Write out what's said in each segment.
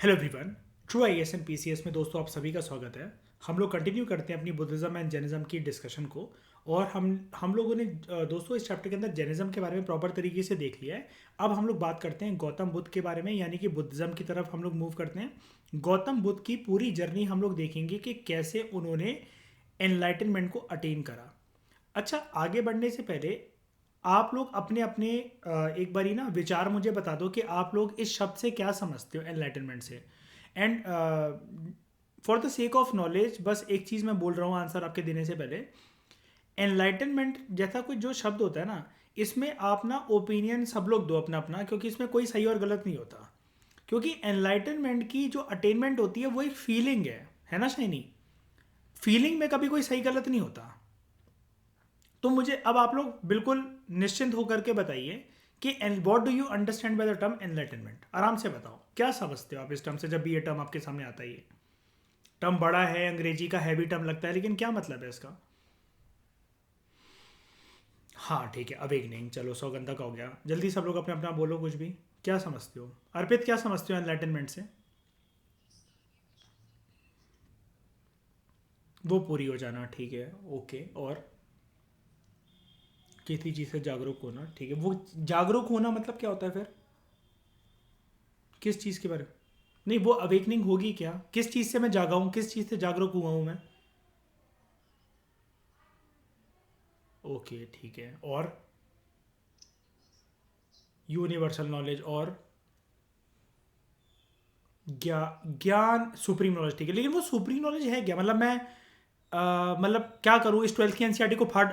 Hello everyone. True IAS and PCS में दोस्तों आप सभी का स्वागत है। हम लोग कंटिन्यू करते हैं अपनी बुद्धिज़्म एंड जैनिज़्म की डिस्कशन को। और हम लोगों ने दोस्तों इस चैप्टर के अंदर जैनिज़्म के बारे में प्रॉपर तरीके से देख लिया है। अब हम लोग बात करते हैं गौतम बुद्ध के बारे में, यानी कि बुद्धिज़्म की तरफ हम लोग मूव करते हैं। गौतम बुद्ध की पूरी जर्नी हम लोग देखेंगे कि कैसे उन्होंने एनलाइटनमेंट को अटेन करा। अच्छा, आगे बढ़ने से पहले आप लोग अपने अपने एक बारी ना विचार मुझे बता दो कि आप लोग इस शब्द से क्या समझते हो एनलाइटनमेंट से। And for the sake of knowledge बस एक चीज़ मैं बोल रहा हूँ आंसर आपके देने से पहले। एनलाइटनमेंट जैसा कोई जो शब्द होता है ना, इसमें आप ना ओपिनियन सब लोग दो अपना अपना, क्योंकि इसमें कोई सही और गलत नहीं होता। क्योंकि एनलाइटनमेंट की जो अटेनमेंट होती है वो एक फीलिंग है ना शाइनी। फीलिंग में कभी कोई सही गलत नहीं होता। तो मुझे अब आप लोग बिल्कुल निश्चिंत होकर के बताइए कि what do you understand by the term enlightenment. आराम से बताओ क्या समझते हो आप इस टर्म से, जब भी ये टर्म आपके सामने आता है। ये टर्म बड़ा है, अंग्रेजी का हैवी टर्म लगता है, लेकिन क्या मतलब है इसका। हाँ ठीक है, अवेकनिंग। चलो सौगंधा का हो गया। जल्दी सब लोग अपना अपना बोलो कुछ भी। क्या समझते हो अर्पित, क्या समझते हो एनलाइटनमेंट से। वो पूरी हो जाना, ठीक है, ओके। और किसी चीज़ से जागरूक होना, ठीक है। वो जागरूक होना मतलब क्या होता है फिर, किस चीज़ के बारे में। नहीं, वो अवेकनिंग होगी क्या, किस चीज़ से मैं जागा हूँ, किस चीज़ से जागरूक हुआ हूँ मैं। ओके ठीक है। और यूनिवर्सल नॉलेज और ज्ञान सुप्रीम नॉलेज, ठीक है। लेकिन वो सुप्रीम नॉलेज है क्या, मतलब मैं मतलब क्या करूँ इस 12th की एनसीईआरटी को फाड़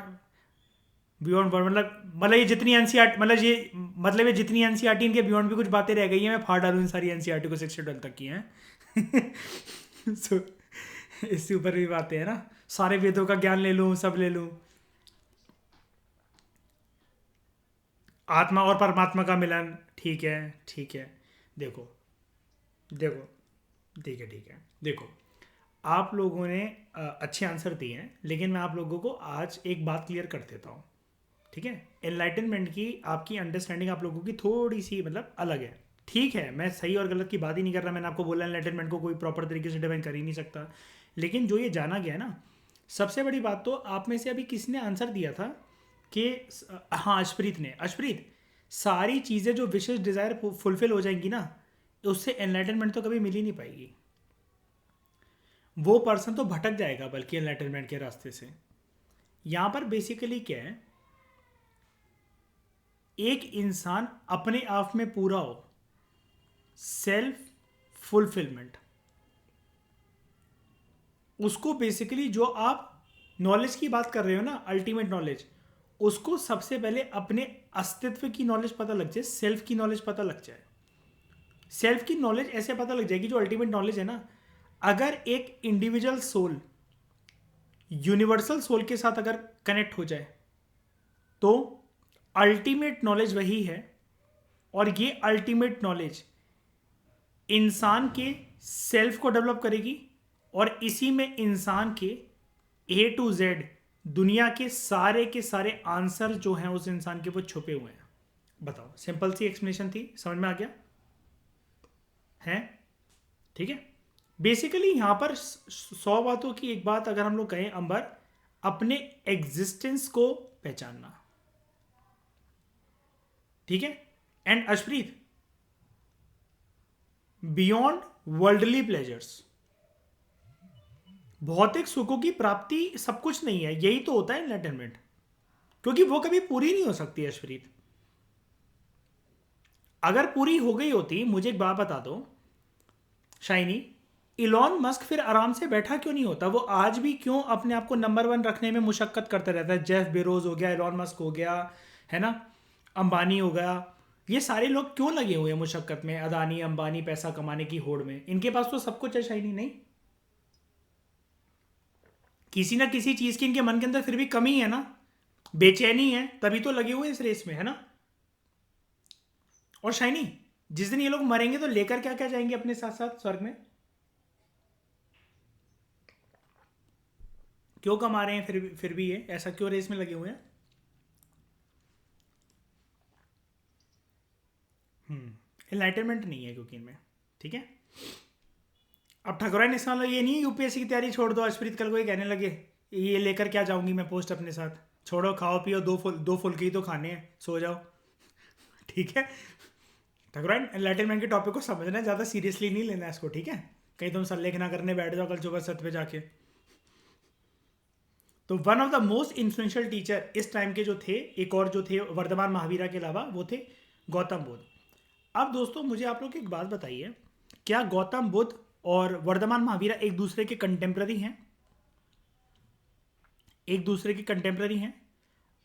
बियॉन्ड वर्ड, मतलब ये जितनी एनसीईआरटी, मतलब ये जितनी एनसीईआरटी इनके बियॉन्ड भी कुछ बातें रह गई हैं, मैं फाड़ डालूँ इन सारी एनसीईआरटी को 6 से 12 तक की हैं। सो इससे ऊपर भी बातें हैं ना, सारे वेदों का ज्ञान ले लूँ, सब ले लूँ। आत्मा और परमात्मा का मिलन, ठीक है ठीक है। देखो देखो, ठीक है ठीक है। देखो, आप लोगों ने अच्छे आंसर दिए हैं, लेकिन मैं आप लोगों को आज एक बात क्लियर कर देता हूँ, ठीक है। एनलाइटनमेंट की आपकी अंडरस्टैंडिंग आप लोगों की थोड़ी सी मतलब अलग है। ठीक है, मैं सही और गलत की बात ही नहीं कर रहा। मैंने आपको बोला एनलाइटनमेंट को कोई प्रॉपर तरीके से डिफाइन कर ही नहीं सकता। लेकिन जो ये जाना गया है ना, सबसे बड़ी बात तो आप में से अभी किसने आंसर दिया था कि हाँ, अशप्रीत, सारी चीज़ें जो विशेष डिज़ायर फुलफिल हो जाएंगी ना, उससे एनलाइटनमेंट तो कभी मिल ही नहीं पाएगी। वो पर्सन तो भटक जाएगा बल्कि एनलाइटनमेंट के रास्ते से। यहाँ पर बेसिकली क्या है, एक इंसान अपने आप में पूरा हो, सेल्फ फुलफिलमेंट, उसको बेसिकली जो आप नॉलेज की बात कर रहे हो ना, अल्टीमेट नॉलेज, उसको सबसे पहले अपने अस्तित्व की नॉलेज पता लग जाए, सेल्फ की नॉलेज पता लग जाए। सेल्फ की नॉलेज ऐसे पता लग जाएगी, जो अल्टीमेट नॉलेज है ना, अगर एक इंडिविजुअल सोल यूनिवर्सल सोल के साथ अगर कनेक्ट हो जाए तो अल्टीमेट नॉलेज वही है। और ये अल्टीमेट नॉलेज इंसान के सेल्फ को डेवलप करेगी, और इसी में इंसान के ए टू जेड दुनिया के सारे आंसर जो हैं उस इंसान के वो छुपे हुए हैं। बताओ, सिंपल सी एक्सप्लेनेशन थी, समझ में आ गया है, ठीक है। बेसिकली यहां पर 100 बातों की एक बात अगर हम लोग कहें, अंबर, अपने एग्जिस्टेंस को पहचानना, ठीक है। And Ashpreet, beyond worldly pleasures, भौतिक सुखों की प्राप्ति सब कुछ नहीं है, यही तो होता है एनलाइटनमेंट। क्योंकि वो कभी पूरी नहीं हो सकती है अशप्रीत। अगर पूरी हो गई होती, मुझे एक बात बता दो शाइनी, इलॉन मस्क फिर आराम से बैठा क्यों नहीं होता। वो आज भी क्यों अपने आप को नंबर 1 रखने में मुशक्कत करता रहता है। जेफ बेरोज हो गया, इलॉन मस्क हो गया, है ना, अंबानी हो गया, ये सारे लोग क्यों लगे हुए हैं मुशक्कत में, अदानी अंबानी पैसा कमाने की होड़ में। इनके पास तो सब कुछ है शाइनी, नहीं किसी ना किसी चीज की इनके मन के अंदर फिर भी कमी है ना, बेचैनी है, तभी तो लगे हुए इस रेस में, है ना। और शाइनी, जिस दिन ये लोग मरेंगे तो लेकर क्या क्या जाएंगे अपने साथ साथ स्वर्ग में। क्यों कमा रहे हैं फिर भी ये ऐसा क्यों रेस में लगे हुए हैं। एनलाइटनमेंट नहीं है क्योंकि इनमें ठीक है। अब ठाकुराइन इसका मतलब ये नहीं है यूपीएससी की तैयारी छोड़ दो, अर्शप्रीत कल को ये कहने लगे ये लेकर क्या जाऊंगी मैं पोस्ट अपने साथ, छोड़ो खाओ पियो, दो फुल्के ही तो खाने हैं, सो जाओ। ठीक है, ठाकुराइन एनलाइटनमेंट के टॉपिक को समझना है, ज़्यादा सीरियसली नहीं लेना है इसको, ठीक है। कहीं तुम सल्लेख ना करने बैठ जाओ कल सुबह 7 पे जाके। तो one of the most influential teacher इस टाइम के जो थे, एक और जो थे वर्धमान महावीरा के अलावा, वो थे गौतम बुद्ध। अब दोस्तों मुझे आप लोग एक बात बताइए, क्या गौतम बुद्ध और वर्धमान महावीरा एक दूसरे के कंटेम्प्ररी हैं? एक दूसरे के कंटेम्प्ररी हैं।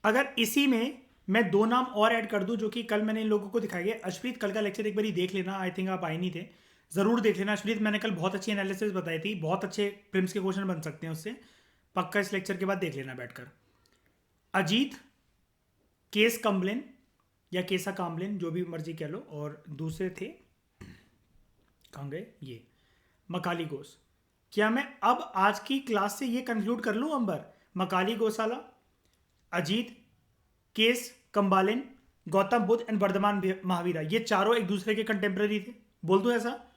अगर इसी में मैं दो नाम और ऐड कर दूं जो कि कल मैंने इन लोगों को दिखाई है, अर्शप्रीत कल का लेक्चर एक बार देख लेना, आई थिंक आप आए नहीं थे, जरूर देख लेना। अर्शप्रीत मैंने कल बहुत अच्छी एनालिसिस बताई थी, बहुत अच्छे प्रिम्स के क्वेश्चन बन सकते हैं उससे, पक्का इस लेक्चर के बाद देख लेना बैठकर। अजीत केस कम्बलिन या केसा काम्बलिन, जो भी मर्जी कह लो, और दूसरे थे कहाँ गए ये मकाली घोष। क्या मैं अब आज की क्लास से ये कंक्लूड कर लूँ अंबर, मकाली गोसाला, अजीत, केस कम्बालिन, गौतम बुद्ध एंड वर्धमान महावीरा, ये चारों एक दूसरे के कंटेम्प्रेरी थे, बोल दूं ऐसा?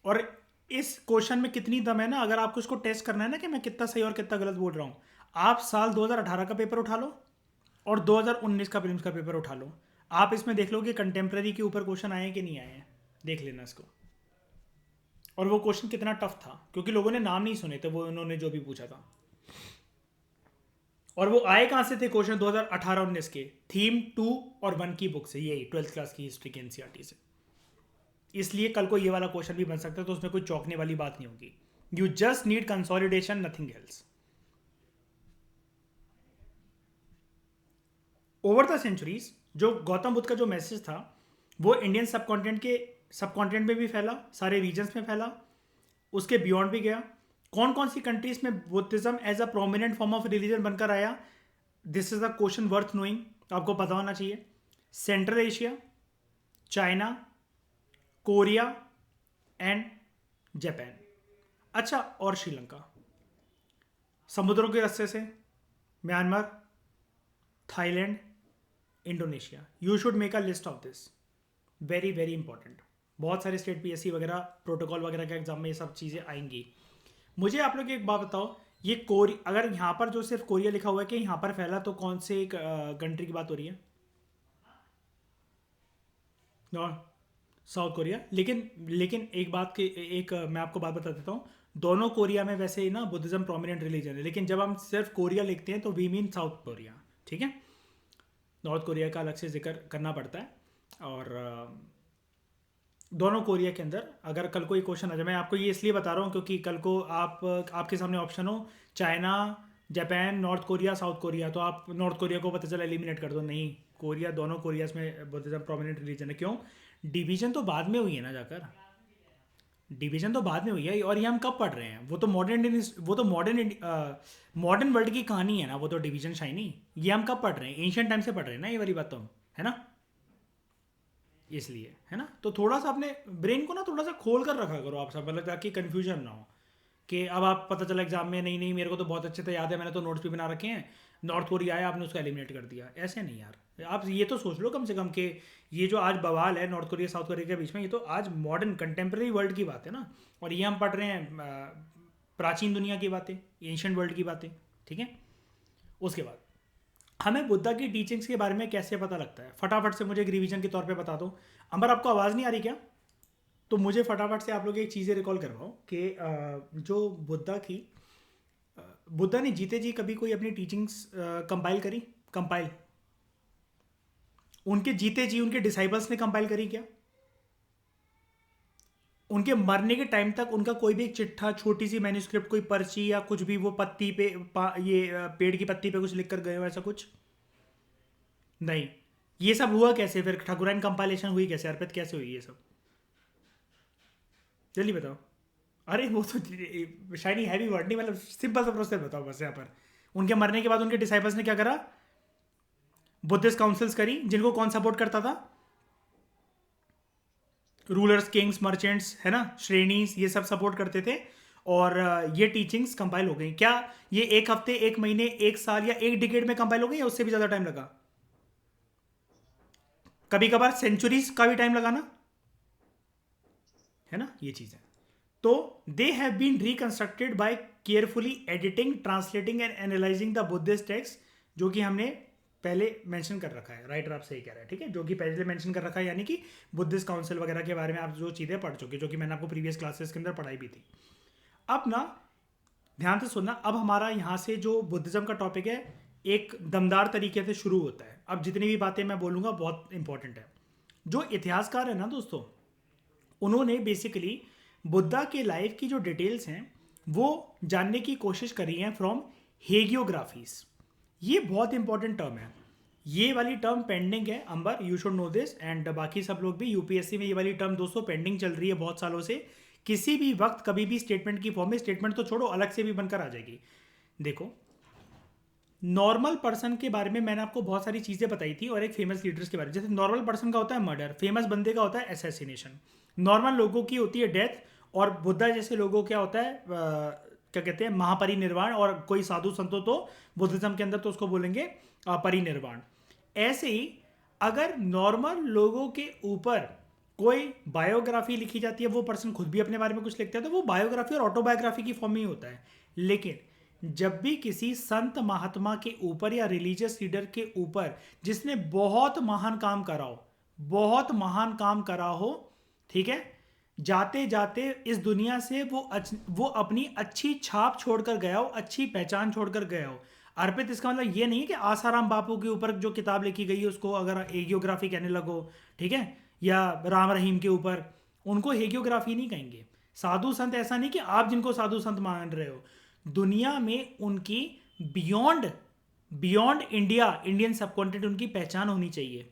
और इस क्वेश्चन में कितनी दम है ना, अगर आपको इसको टेस्ट करना है ना कि मैं कितना सही और कितना गलत बोल रहा हूं, आप साल 2018 का पेपर उठा लो और 2019 का प्रीलिम्स का पेपर उठा लो, आप इसमें देख लो कि कंटेम्प्रेरी के ऊपर क्वेश्चन आए कि नहीं आए हैं, देख लेना इसको। और वो क्वेश्चन कितना टफ था, क्योंकि लोगों ने नाम नहीं सुने थे वो उन्होंने जो भी पूछा था। और वो आए कहाँ से थे क्वेश्चन? 2018-19 के थीम 2 और 1 की बुक से, यही 12th क्लास की हिस्ट्री के एनसीईआरटी से। इसलिए कल को ये वाला क्वेश्चन भी बन सकता है, तो उसमें कोई चौंकने वाली बात नहीं होगी। You just need consolidation, nothing else. Over the centuries जो गौतम बुद्ध का जो मैसेज था वो इंडियन सबकॉन्टिनेंट में भी फैला, सारे रीजन्स में फैला, उसके बियॉन्ड भी गया। कौन कौन सी कंट्रीज में Buddhism as a prominent form of religion बनकर आया? This is a question worth knowing, आपको पता होना चाहिए। Central Asia, China, Korea and Japan. अच्छा, और श्रीलंका, समुद्रों के रास्ते से Myanmar, Thailand, Indonesia. You should make a list of this, very very important. बहुत सारे स्टेट पीएससी वगैरह प्रोटोकॉल वगैरह के एग्जाम में ये सब चीज़ें आएंगी। मुझे आप लोग एक बात बताओ, ये अगर यहाँ पर जो सिर्फ कोरिया लिखा हुआ है कि यहाँ पर फैला, तो कौन से कंट्री की बात हो रही है? South Korea. लेकिन एक मैं आपको बात बता देता हूँ, दोनों कोरिया में वैसे ही ना बुद्धिज्म प्रोमिनेंट रिलीजन है, लेकिन जब हम सिर्फ कोरिया लिखते हैं तो वी मीन साउथ कोरिया, ठीक है। नॉर्थ कोरिया का अलग से जिक्र करना पड़ता है। और दोनों कोरिया के अंदर अगर कल को ये क्वेश्चन आ जाए, मैं आपको ये इसलिए बता रहा हूँ क्योंकि कल को आपके सामने ऑप्शन हो China, Japan, north Korea, south Korea, तो आप नॉर्थ कोरिया को पता चला एलिमिनेट कर दो, नहीं, कोरिया, दोनों कोरियाज में बुद्धिज्म प्रोमिनेंट रिलीजन है। क्यों? डिवीजन तो बाद में हुई है ना, जाकर डिवीजन तो बाद में हुई है। और ये हम कब पढ़ रहे हैं? वो तो मॉडर्न वर्ल्ड की कहानी है ना, वो तो डिवीजन शाइनी, ये हम कब पढ़ रहे हैं? एंशियंट टाइम से पढ़ रहे हैं ना ये वाली बात तो हम, है ना, इसलिए, है ना। तो थोड़ा सा अपने ब्रेन को ना थोड़ा सा खोल कर रखा करो आप सब, मतलब ताकि कन्फ्यूजन ना हो कि अब आप पता चला एग्जाम में नहीं मेरे को तो बहुत अच्छे से याद है, मैंने तो नोट्स भी बना रखे हैं, नॉर्थ कोरिया आया आपने उसको एलिमिनेट कर दिया। ऐसे नहीं यार, आप ये तो सोच लो कम से कम कि ये जो आज बवाल है नॉर्थ कोरिया साउथ कोरिया के बीच में, ये तो आज मॉडर्न कंटेम्प्रेरी वर्ल्ड की बात है ना, और ये हम पढ़ रहे हैं प्राचीन दुनिया की बातें, एंशिएंट वर्ल्ड की बातें, ठीक है। उसके बाद हमें बुद्धा की टीचिंग्स के बारे में कैसे पता लगता है? फटाफट से मुझे एक रिवीजन के तौर पे बता दो। अंबर, आपको आवाज़ नहीं आ रही क्या? तो मुझे फटाफट से आप लोग एक चीज़ें रिकॉल करवाओ कि जो बुद्धा ने जीते जी कभी कोई अपनी टीचिंग्स कंपाइल उनके जीते जी उनके डिसाइबल्स ने कंपाइल करी क्या? उनके मरने के टाइम तक उनका कोई भी एक चिट्ठा, छोटी सी मैन्युस्क्रिप्ट, कोई पर्ची या कुछ भी, वो पत्ती पे पेड़ की पत्ती पे कुछ लिख कर गए हो, ऐसा कुछ नहीं। ये सब हुआ कैसे फिर? ठाकुराइन कंपाइलेशन हुई कैसे? अर्पित कैसे हुई ये सब? जल्दी बताओ। अरे वो तो शायद हैवी वर्ड नहीं, मतलब सिंपल सा प्रोसेस बताओ बस। यहाँ पर उनके मरने के बाद उनके डिसाइपल्स ने क्या करा? बुद्धिस्ट काउंसिल्स करी, जिनको कौन सपोर्ट करता था? रूलर्स, किंग्स, मर्चेंट्स, है ना, श्रेणीज, ये सब सपोर्ट करते थे। और ये टीचिंग्स कंपाइल हो गई। क्या ये एक हफ्ते, एक महीने, एक साल या एक डिकेड में कंपाइल हो गई, या उससे भी ज़्यादा टाइम लगा? कभी कभार सेंचुरीज का भी टाइम लगा ना। है ना, ये चीज़ें। तो they have been reconstructed by carefully editing, translating and analysing the Buddhist text, जो कि हमने पहले मेंशन कर रखा है। राइटर आप सही कह रहे हैं, ठीक है, जो कि पहले मेंशन कर रखा है, यानी कि बुद्धिस्ट काउंसिल वगैरह के बारे में आप जो चीज़ें पढ़ चुके, जो कि मैंने आपको प्रीवियस क्लासेस के अंदर पढ़ाई भी थी। अब ना ध्यान से सुनना, अब हमारा यहाँ से जो बुद्धिज्म का टॉपिक है एक दमदार तरीके से शुरू होता है। अब जितनी भी बातें मैं बोलूँगा बहुत इंपॉर्टेंट है। जो इतिहासकार है ना दोस्तों, उन्होंने बेसिकली बुद्धा के लाइफ की जो डिटेल्स हैं वो जानने की कोशिश करी है फ्रॉम हेगियोग्राफीज। ये बहुत इंपॉर्टेंट टर्म है, ये वाली टर्म पेंडिंग है Amber, you should know this, and बाकी सब लोग भी। यूपीएससी में ये वाली टर्म दोस्तों पेंडिंग चल रही है बहुत सालों से। किसी भी वक्त कभी भी स्टेटमेंट की फॉर्म में, स्टेटमेंट तो छोड़ो अलग से भी बनकर आ जाएगी। देखो, नॉर्मल पर्सन के बारे में मैंने आपको बहुत सारी चीज़ें बताई थी, और एक फेमस लीडर्स के बारे में। जैसे नॉर्मल पर्सन का होता है मर्डर, फेमस बंदे का होता है असैसिनेशन, नॉर्मल लोगों की होती है डेथ, और बुद्धा जैसे लोगों क्या होता है क्या कहते हैं, महापरिनिर्वाण, और कोई साधु संतो तो बुद्धिज्म के अंदर तो उसको बोलेंगे परिनिर्वाण। ऐसे ही अगर नॉर्मल लोगों के ऊपर कोई बायोग्राफी लिखी जाती है, वो पर्सन खुद भी अपने बारे में कुछ लिखता है, तो वो बायोग्राफी और ऑटोबायोग्राफी की फॉर्म में ही होता है। लेकिन जब भी किसी संत महात्मा के ऊपर या रिलीजियस लीडर के ऊपर जिसने बहुत महान काम करा हो, बहुत महान काम करा हो, ठीक है, जाते जाते इस दुनिया से वो अपनी अच्छी छाप छोड़कर गया हो, अच्छी पहचान छोड़कर गया हो। अर्पित इसका मतलब ये नहीं है कि आसाराम बापू के ऊपर जो किताब लिखी गई है उसको अगर हेगियोग्राफी कहने लगो, ठीक है, या राम रहीम के ऊपर, उनको हेगियोग्राफी नहीं कहेंगे। साधु संत ऐसा नहीं कि आप जिनको साधु संत मान रहे हो, दुनिया में उनकी beyond beyond India, Indian subcontinent उनकी पहचान होनी चाहिए,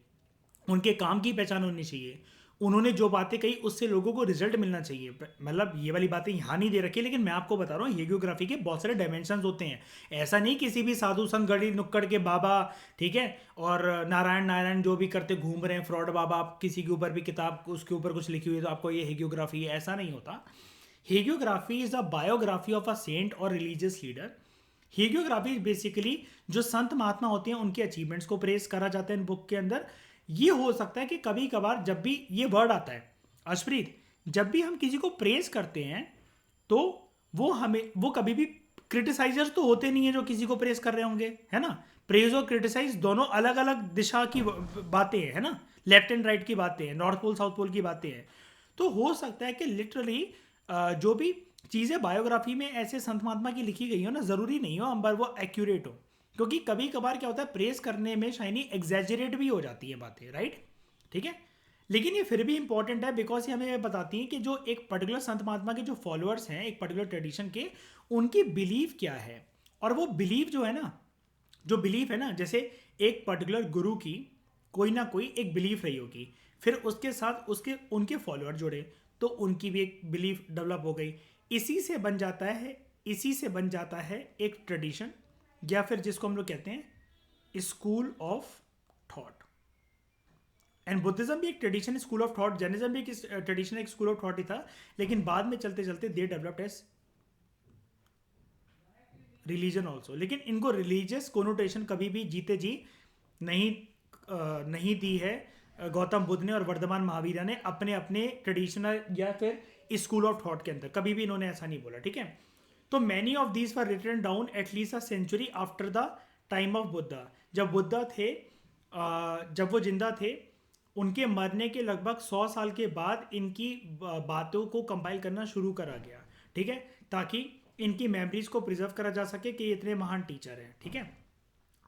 उनके काम की पहचान होनी चाहिए। उन्होंने जो बातें कही उससे लोगों को रिजल्ट मिलना चाहिए। मतलब ये वाली बातें यहाँ नहीं दे रखी, लेकिन मैं आपको बता रहा हूँ हेगियोग्राफी के बहुत सारे डायमेंशंस होते हैं। ऐसा नहीं किसी भी साधु संत गड़ी नुक्कड़ के बाबा, ठीक है, और नारायण नारायण जो भी करते घूम रहे हैं फ्रॉड बाबा, आप किसी के ऊपर भी किताब उसके ऊपर कुछ लिखी हुई है तो आपको ये हेगियोग्राफी है, ऐसा नहीं होता। Hagiography is a biography of a saint और रिलीजियस लीडर। हेगियोग्राफी बेसिकली जो संत महात्मा होते हैं उनके अचीवमेंट्स को प्रेस करा जाता है इन बुक के अंदर। ये हो सकता है कि कभी कभार जब भी ये वर्ड आता है अशप्रीत, जब भी हम किसी को प्रेस करते हैं तो वो कभी भी क्रिटिसाइजर्स तो होते नहीं है जो किसी को प्रेस कर रहे होंगे, है ना। प्रेज और क्रिटिसाइज दोनों अलग अलग दिशा की बातें हैं, है ना, लेफ्ट एंड राइट की बातें हैं, नॉर्थ पोल साउथ पोल की बातें हैं। तो हो सकता है कि लिटरली जो भी चीज़ें बायोग्राफी में ऐसे संत महात्मा की लिखी गई हो ना, ज़रूरी नहीं हो अंबर वो एक्यूरेट हो, क्योंकि कभी कभार क्या होता है प्रेस करने में शाइनी एग्जैजरेट भी हो जाती है बातें, राइट, ठीक है। लेकिन ये फिर भी इंपॉर्टेंट है बिकॉज ये हमें बताती है कि जो एक पर्टिकुलर संत महात्मा के जो फॉलोअर्स हैं एक पर्टिकुलर ट्रेडिशन के, उनकी बिलीव क्या है। और वो बिलीव जो है ना, जो बिलीफ है ना, जैसे एक पर्टिकुलर गुरु की कोई ना कोई एक बिलीफ रही होगी, फिर उसके साथ उसके उनके फॉलोअर जुड़े तो उनकी भी एक बिलीफ डेवलप हो गई। इसी से बन जाता है एक ट्रेडिशन, या फिर जिसको हम लोग कहते हैं school of thought. And Buddhism भी एक tradition, school of thought, Jainism भी एक ट्रेडिशन, एक स्कूल ऑफ थॉट ही था, लेकिन बाद में चलते चलते they developed as religion also. लेकिन इनको रिलीजियस कोनोटेशन कभी भी जीते जी नहीं दी है गौतम बुद्ध ने और वर्धमान महावीरा ने अपने अपने ट्रेडिशनल या फिर स्कूल ऑफ थॉट के अंदर, कभी भी इन्होंने ऐसा नहीं बोला, ठीक है। तो many of these were written down at least a century after the time of Buddha. जब बुद्धा थे, जब वो जिंदा थे, उनके मरने के लगभग 100 साल के बाद इनकी बातों को कंपाइल करना शुरू करा गया, ठीक है, ताकि इनकी मेमोरीज को प्रिजर्व करा जा सके कि ये इतने महान टीचर हैं, ठीक है।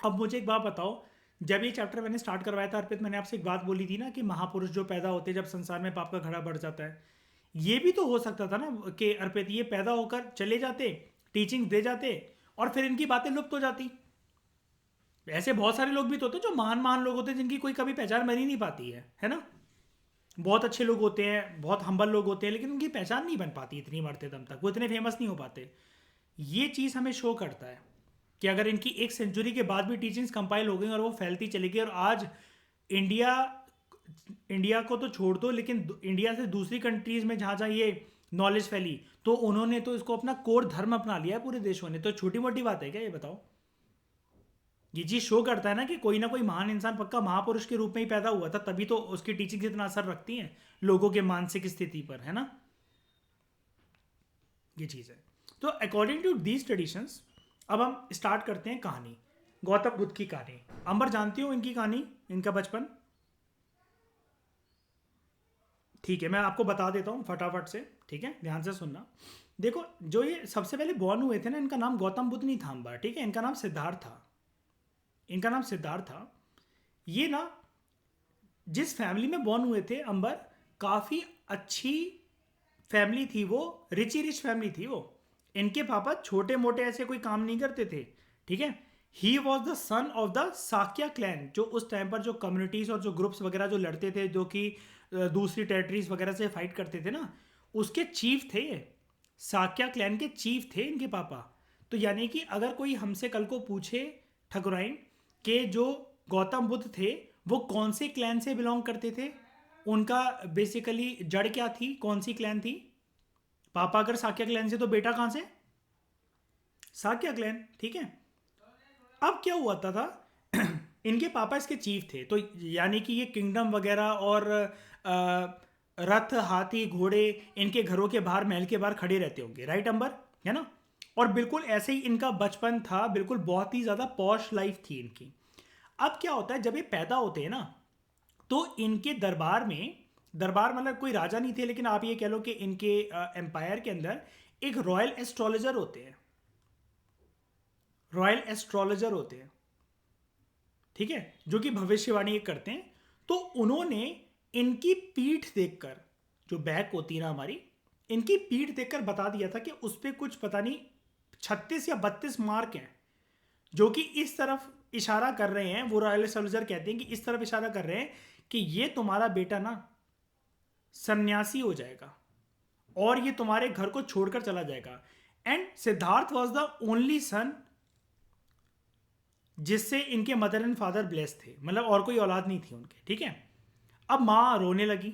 अब मुझे एक बात बताओ, जब ये चैप्टर मैंने स्टार्ट करवाया था अर्पित, मैंने आपसे एक बात बोली थी ना कि महापुरुष जो पैदा होते हैं जब संसार में पाप का घड़ा बढ़ जाता है, ये भी तो हो सकता था ना कि अर्पित ये पैदा होकर चले जाते, टीचिंग दे जाते और फिर इनकी बातें लुप्त हो जाती। ऐसे बहुत सारे लोग भी तो होते जो महान महान लोग होते हैं जिनकी कोई कभी पहचान बन ही नहीं पाती है ना। बहुत अच्छे लोग होते हैं, बहुत हम्बल लोग होते हैं, लेकिन उनकी पहचान नहीं बन पाती इतनी मरते दम तक, वो इतने फेमस नहीं हो पाते। ये चीज़ हमें शो करता है कि अगर इनकी एक सेंचुरी के बाद भी टीचिंग्स कंपाइल हो गई और वो फैलती चली गई, और आज इंडिया को तो छोड़ दो, लेकिन इंडिया से दूसरी कंट्रीज में जहाँ जहाँ ये नॉलेज फैली तो उन्होंने तो इसको अपना कोर धर्म अपना लिया है पूरे देशों ने। तो छोटी मोटी बात है क्या ये बताओ। ये चीज शो करता है ना कि कोई ना कोई महान इंसान पक्का महापुरुष के रूप में ही पैदा हुआ था, तभी तो उसकी टीचिंग इतना असर रखती है लोगों के मानसिक स्थिति पर, है ना। ये चीज़ है। तो अकॉर्डिंग टू दीज ट्रेडिशंस अब हम स्टार्ट करते हैं कहानी, गौतम बुद्ध की कहानी। अंबर जानती हो इनकी कहानी, इनका बचपन? ठीक है, मैं आपको बता देता हूँ फटाफट से, ठीक है, ध्यान से सुनना। देखो, जो ये सबसे पहले बॉर्न हुए थे ना, इनका नाम गौतम बुद्ध नहीं था अंबर, ठीक है, इनका नाम सिद्धार्थ था। इनका नाम सिद्धार्थ था। ये ना जिस फैमिली में बॉर्न हुए थे अंबर, काफ़ी अच्छी फैमिली थी वो, रिच ही रिच फैमिली थी वो। इनके पापा छोटे मोटे ऐसे कोई काम नहीं करते थे, ठीक है। He was the son of the Sakya clan, जो उस टाइम पर जो कम्युनिटीज और जो ग्रुप्स वगैरह जो लड़ते थे, जो कि दूसरी टेरिटरीज वगैरह से फाइट करते थे ना, उसके चीफ थे ये। साक्या क्लैन के चीफ थे इनके पापा। तो यानी कि अगर कोई हमसे कल को पूछे ठकुराइन के जो गौतम बुद्ध थे वो कौन से क्लैन से बिलोंग करते थे, उनका बेसिकली जड़ क्या थी, कौन सी क्लैन थी, पापा अगर साक्या क्लैन से तो बेटा कहां से, साक्या क्लैन, ठीक है। अब क्या हुआ था इनके पापा इसके चीफ थे, तो यानी कि ये किंगडम वगैरह और रथ हाथी घोड़े इनके घरों के बाहर, महल के बाहर खड़े रहते होंगे, राइट अंबर, है ना। और बिल्कुल ऐसे ही इनका बचपन था, बिल्कुल बहुत ही ज़्यादा पॉश लाइफ थी इनकी। अब क्या होता है जब ये पैदा होते हैं ना, तो इनके दरबार में, दरबार मतलब कोई राजा नहीं थे, लेकिन आप ये कह लो कि इनके एम्पायर के अंदर एक रॉयल एस्ट्रोलॉजर होते हैं, रॉयल एस्ट्रोलॉजर होते हैं, ठीक है, जो कि भविष्यवाणी करते हैं। तो उन्होंने इनकी पीठ देखकर, जो बैक होती है ना हमारी, इनकी पीठ देखकर बता दिया था कि उस पर कुछ पता नहीं 36 या 32 मार्क हैं, जो कि इस तरफ इशारा कर रहे हैं, वो रॉयल एस्ट्रोलॉजर कहते हैं कि इस तरफ इशारा कर रहे हैं कि ये तुम्हारा बेटा ना सन्यासी हो जाएगा और ये तुम्हारे घर को छोड़कर चला जाएगा। And Siddharth was the only son जिससे इनके मदर एंड फादर ब्लेस थे, मतलब और कोई औलाद नहीं थी उनके, ठीक है। अब माँ रोने लगी,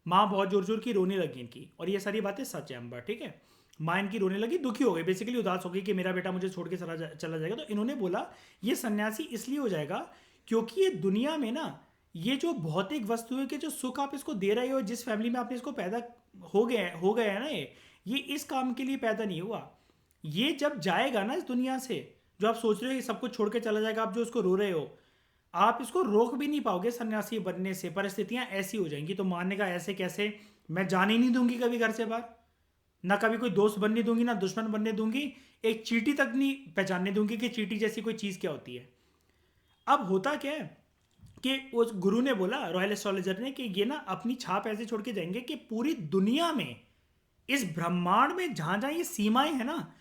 माँ बहुत जोर जोर की रोने लगी इनकी, और ये सारी बातें सच है अंबर, ठीक है। माँ इनकी रोने लगी, दुखी हो गई, बेसिकली उदास हो गई कि मेरा बेटा मुझे छोड़ के चला जाएगा। तो इन्होंने बोला ये सन्यासी इसलिए हो जाएगा क्योंकि ये दुनिया में ना, ये जो भौतिक वस्तुएं के जो सुख आप इसको दे रहे हो, जिस फैमिली में आपने इसको पैदा हो गया है ना, ये इस काम के लिए पैदा नहीं हुआ। ये जब जाएगा ना इस दुनिया से, जो आप सोच रहे हो ये सब कुछ छोड़ के चला जाएगा, आप जो उसको रो रहे हो, आप इसको रोक भी नहीं पाओगे सन्यासी बनने से, परिस्थितियां ऐसी हो जाएंगी। तो मानने का ऐसे कैसे, मैं जाने ही नहीं दूंगी कभी घर से बाहर, ना कभी कोई दोस्त बनने दूंगी ना दुश्मन बनने दूंगी, एक चींटी तक नहीं पहचानने दूंगी कि चींटी जैसी कोई चीज़ क्या होती है। अब होता क्या है कि उस गुरु ने बोला, रॉयल एस्ट्रोलॉजर ने, कि ये ना अपनी छाप ऐसे छोड़ के जाएंगे कि पूरी दुनिया में, इस ब्रह्मांड में जहां जहां ये सीमाएं हैं ना,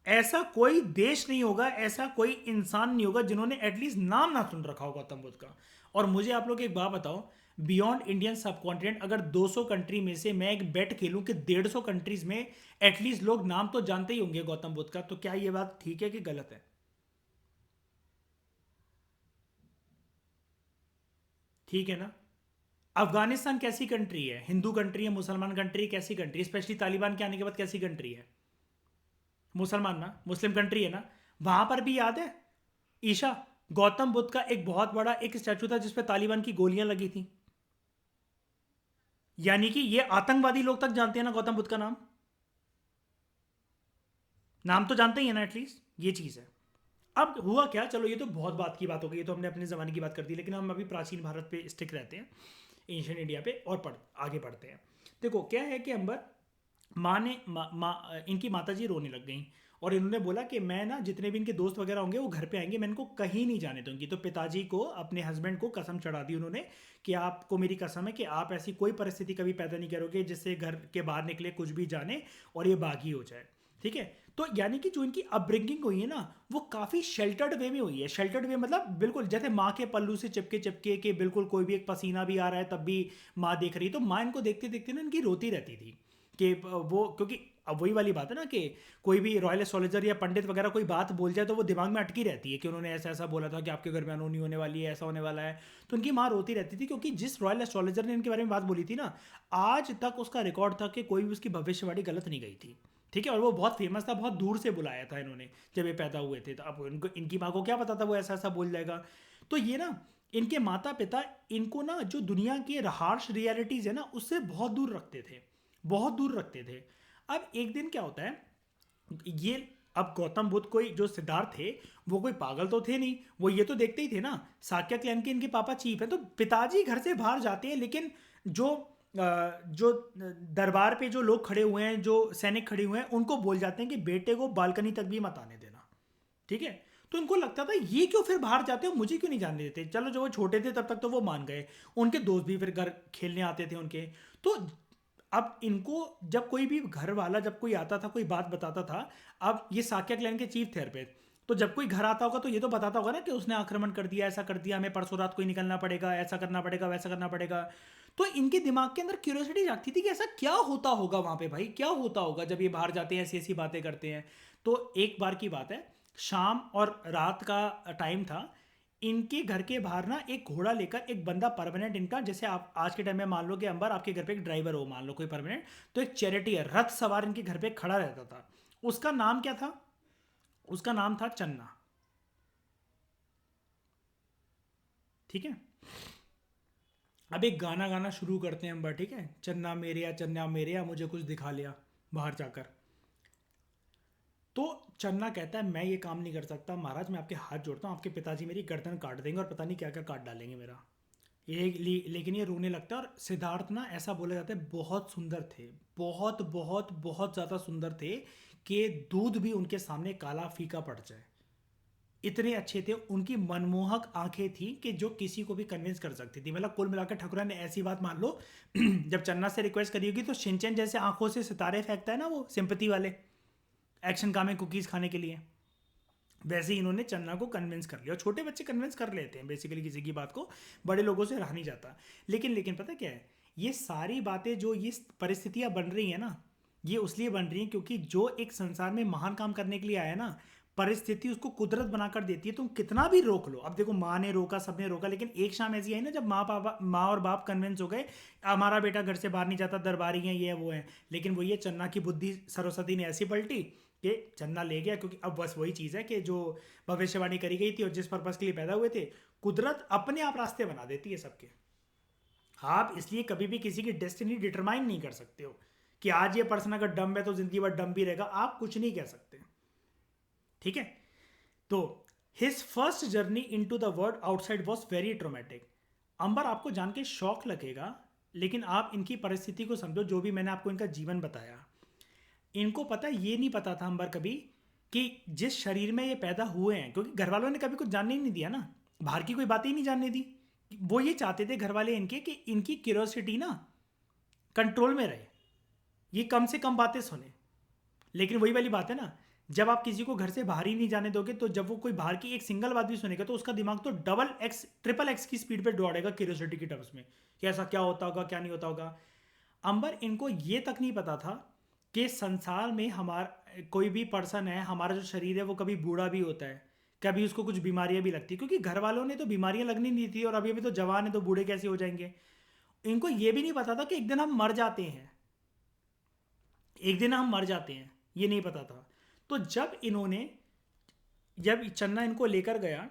ऐसा कोई देश नहीं होगा, ऐसा कोई इंसान नहीं होगा जिन्होंने एटलीस्ट नाम ना सुन रखा हो गौतम बुद्ध का। और मुझे आप लोग एक बात बताओ, बियॉन्ड इंडियन सब कॉन्टिनेंट अगर 200 कंट्री में से मैं एक बेट खेलूं कि 150 कंट्रीज में एटलीस्ट लोग नाम तो जानते ही होंगे गौतम बुद्ध का, तो क्या ये बात ठीक है कि गलत है? ठीक है ना। अफगानिस्तान कैसी कंट्री है, हिंदू कंट्री है, मुसलमान कंट्री, कैसी कंट्री, स्पेशली तालिबान के आने के बाद कैसी कंट्री है, मुसलमान ना, मुस्लिम कंट्री है ना। वहां पर भी याद है ईशा, गौतम बुद्ध का एक बहुत बड़ा एक स्टैचू था जिसपे तालिबान की गोलियां लगी थी। यानी कि ये आतंकवादी लोग तक जानते हैं ना गौतम बुद्ध का नाम, नाम तो जानते ही है ना एटलीस्ट, ये चीज़ है। अब हुआ क्या, चलो ये तो बहुत बात की बात हो गई, ये तो हमने अपने ज़माने की बात कर दी, लेकिन हम अभी प्राचीन भारत पे स्टिक रहते हैं, एंशियंट इंडिया पे, और आगे बढ़ते हैं। देखो क्या है कि अंबर, माँ ने इनकी माता जी रोने लग गई, और इन्होंने बोला कि मैं ना जितने भी इनके दोस्त वगैरह होंगे वो घर पे आएंगे, मैं इनको कहीं नहीं जाने दूंगी। तो पिताजी को, अपने हस्बैंड को कसम चढ़ा दी उन्होंने कि आपको मेरी कसम है कि आप ऐसी कोई परिस्थिति कभी पैदा नहीं करोगे जिससे घर के बाहर निकले कुछ भी जाने और ये बागी हो जाए, ठीक है। तो यानी कि जो इनकी अपब्रिंगिंग हुई है ना, वो काफ़ी शेल्टर्ड वे में हुई है। शेल्टर्ड वे मतलब बिल्कुल जैसे माँ के पल्लू से चिपके चिपके के, बिल्कुल कोई भी एक पसीना भी आ रहा है तब भी माँ देख रही है। तो माँ इनको देखते देखते ना इनकी रोती रहती थी कि वो, क्योंकि अब वही वाली बात है ना कि कोई भी रॉयल एस्ट्रोलॉजर या पंडित वगैरह कोई बात बोल जाए तो वो दिमाग में अटकी रहती है कि उन्होंने ऐसा ऐसा बोला था कि आपके घर में अनहोनी होने वाली है, ऐसा होने वाला है। तो उनकी माँ रोती रहती थी, क्योंकि जिस रॉयल एस्ट्रोलॉजर ने इनके बारे में बात बोली थी ना, आज तक उसका रिकॉर्ड था कि कोई भी उसकी भविष्यवाणी गलत नहीं गई थी, ठीक है। और वो बहुत फेमस था, बहुत दूर से बुलाया था इन्होंने जब ये पैदा हुए थे। तो अब इनको, इनकी माँ को क्या पता था वो ऐसा ऐसा बोल जाएगा। तो ये ना, इनके माता पिता इनको ना जो दुनिया की हार्श रियलिटीज़ है ना उससे बहुत दूर रखते थे, बहुत दूर रखते थे। अब एक दिन क्या होता है, ये अब गौतम बुद्ध कोई जो सिद्धार्थ थे वो कोई पागल तो थे नहीं, वो ये तो देखते ही थे ना साक्य क्लैन के इनके पापा चीफ है, तो पिताजी घर से बाहर जाते हैं, लेकिन जो जो दरबार पे जो लोग खड़े हुए हैं, जो सैनिक खड़े हुए हैं, उनको बोल जाते हैं कि बेटे को बालकनी तक भी मत आने देना। ठीक है, तो इनको लगता था ये क्यों फिर बाहर जाते हो, मुझे क्यों नहीं जाने देते। चलो जब वो छोटे थे तब तक तो वो मान गए, उनके दोस्त भी फिर घर खेलने आते थे उनके। तो अब इनको जब कोई भी घर वाला जब कोई आता था कोई बात बताता था, अब ये साक्य क्लैन के चीफ थे पे, तो जब कोई घर आता होगा तो ये तो बताता होगा ना कि उसने आक्रमण कर दिया, ऐसा कर दिया, हमें परसों रात को ही निकलना पड़ेगा, ऐसा करना पड़ेगा, वैसा करना पड़ेगा। तो इनके दिमाग के अंदर क्यूरियोसिटी जागती थी कि ऐसा क्या होता होगा वहां पे, भाई क्या होता होगा जब ये बाहर जाते हैं ऐसी ऐसी बातें करते हैं। तो एक बार की बात है, शाम और रात का टाइम था, इनके घर के बाहर ना एक घोड़ा लेकर एक बंदा परमानेंट इनका, जैसे आप आज के टाइम में मान लो कि अंबर आपके घर पे एक ड्राइवर हो, मान लो कोई परमानेंट, तो एक चैरिटियर रथ सवार इनके घर पे खड़ा रहता था। उसका नाम क्या था? उसका नाम था चन्ना। ठीक है, अब एक गाना गाना शुरू करते हैं अंबर, ठीक है, चन्ना मेरे या मुझे कुछ दिखा लिया बाहर जाकर। तो चन्ना कहता है मैं ये काम नहीं कर सकता महाराज, मैं आपके हाथ जोड़ता हूँ, आपके पिताजी मेरी गर्दन काट देंगे और पता नहीं क्या क्या काट डालेंगे मेरा। लेकिन ये रोने लगता है, और सिद्धार्थ ना ऐसा बोला जाता है बहुत सुंदर थे, बहुत बहुत बहुत ज़्यादा सुंदर थे कि दूध भी उनके सामने काला फीका पड़ जाए, इतने अच्छे थे। उनकी मनमोहक आंखें थी कि जो किसी को भी कन्विंस कर सकती थी। मतलब कुल मिलाकर ठाकुर ने ऐसी बात मान लो जब चन्ना से रिक्वेस्ट करी होगी तो शिनचैन जैसे आंखों से सितारे फेंकता है ना वो सिंपैथी वाले एक्शन काम में कुकीज़ खाने के लिए, वैसे ही इन्होंने चन्ना को कन्विंस कर लिया। और छोटे बच्चे कन्विंस कर लेते हैं बेसिकली किसी की बात को, बड़े लोगों से रहा नहीं जाता। लेकिन पता क्या है, ये सारी बातें जो ये परिस्थितियां बन रही हैं ना, ये उसलिए बन रही हैं क्योंकि जो एक संसार में महान काम करने के लिए आया ना, परिस्थिति उसको कुदरत बनाकर देती है। तुम कितना भी रोक लो, अब देखो माँ ने रोका, सबने रोका, लेकिन एक शाम ऐसी आई ना जब माँ और बाप कन्विंस हो गए हमारा बेटा घर से बाहर नहीं जाता, दरबारी हैं ये वो हैं। लेकिन वो ये चन्ना की बुद्धि सरस्वती ने ऐसी पलटी कि चन्ना ले गया, क्योंकि अब बस वही चीज़ है कि जो भविष्यवाणी करी गई थी और जिस पर्पज़ के लिए पैदा हुए थे, कुदरत अपने आप रास्ते बना देती है सबके। आप इसलिए कभी भी किसी की डेस्टिनी डिटरमाइन नहीं कर सकते हो कि आज ये पर्सन अगर डम है तो जिंदगी भर डम भी रहेगा, आप कुछ नहीं कह सकते। ठीक है, तो his first journey into the world outside was very traumatic. Amber आपको जान के शौक लगेगा, लेकिन आप इनकी परिस्थिति को समझो, जो भी मैंने आपको इनका जीवन बताया, इनको पता ये नहीं पता था अंबर कभी कि जिस शरीर में ये पैदा हुए हैं, क्योंकि घर वालों ने कभी कुछ जानने ही नहीं दिया ना, बाहर की कोई बात ही नहीं जानने दी। वो ये चाहते थे घर वाले इनके कि इनकी क्यूरियोसिटी ना कंट्रोल में रहे, ये कम से कम बातें सुने। लेकिन वही वाली बात है ना, जब आप किसी को घर से बाहर ही नहीं जाने दोगे तो जब वो कोई बाहर की एक सिंगल बात भी सुनेगा तो उसका दिमाग तो डबल एक्स ट्रिपल एक्स की स्पीड पे दौड़ेगा क्यूरियोसिटी की टर्म्स में कि ऐसा क्या होता होगा क्या नहीं होता होगा। अंबर इनको ये तक नहीं पता था कि संसार में हमारा कोई भी पर्सन है, हमारा जो शरीर है वो कभी बूढ़ा भी होता है, कभी उसको कुछ बीमारियां भी लगती है, क्योंकि घर वालों ने तो बीमारियां लगनी नहीं थी, और अभी अभी तो जवान है तो बूढ़े कैसे हो जाएंगे। इनको ये भी नहीं पता था कि एक दिन हम मर जाते हैं, एक दिन हम मर जाते हैं, ये नहीं पता था। तो जब चन्ना इनको लेकर गया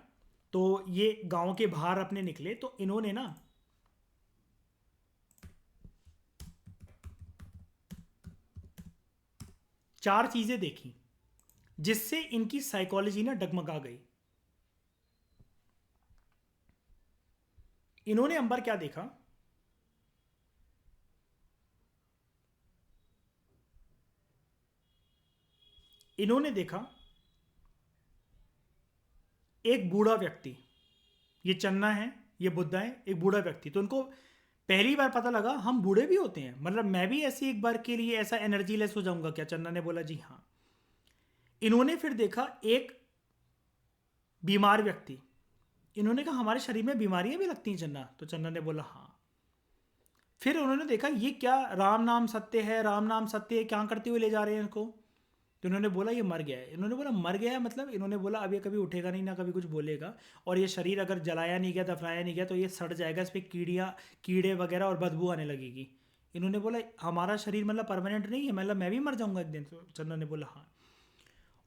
तो ये गांव के बाहर अपने निकले, तो इन्होंने ना चार चीजें देखी जिससे इनकी साइकोलॉजी ना डगमगा गई। इन्होंने अंबर क्या देखा, इन्होंने देखा एक बूढ़ा व्यक्ति, ये चन्ना है, ये बुद्धा है, एक बूढ़ा व्यक्ति। तो उनको पहली बार पता लगा हम बूढ़े भी होते हैं, मतलब मैं भी ऐसी एक बार के लिए ऐसा एनर्जी लेस हो जाऊंगा क्या? चन्ना ने बोला जी हाँ। इन्होंने फिर देखा एक बीमार व्यक्ति, इन्होंने कहा हमारे शरीर में बीमारियां भी लगती हैं चन्ना? तो चन्ना ने बोला हाँ। फिर उन्होंने देखा ये क्या राम नाम सत्य है, राम नाम सत्य है, क्या करते हुए ले जा रहे हैं इनको? तो इन्होंने बोला ये मर गया है। इन्होंने बोला मर गया है मतलब? इन्होंने बोला अब ये कभी उठेगा नहीं, ना कभी कुछ बोलेगा, और ये शरीर अगर जलाया नहीं गया, दफनाया नहीं गया तो ये सड़ जाएगा, इस पर कीड़े वगैरह और बदबू आने लगेगी। इन्होंने बोला हमारा शरीर मतलब परमानेंट नहीं है, मतलब मैं भी मर जाऊंगा एक दिन? तो चंदन ने बोला हाँ।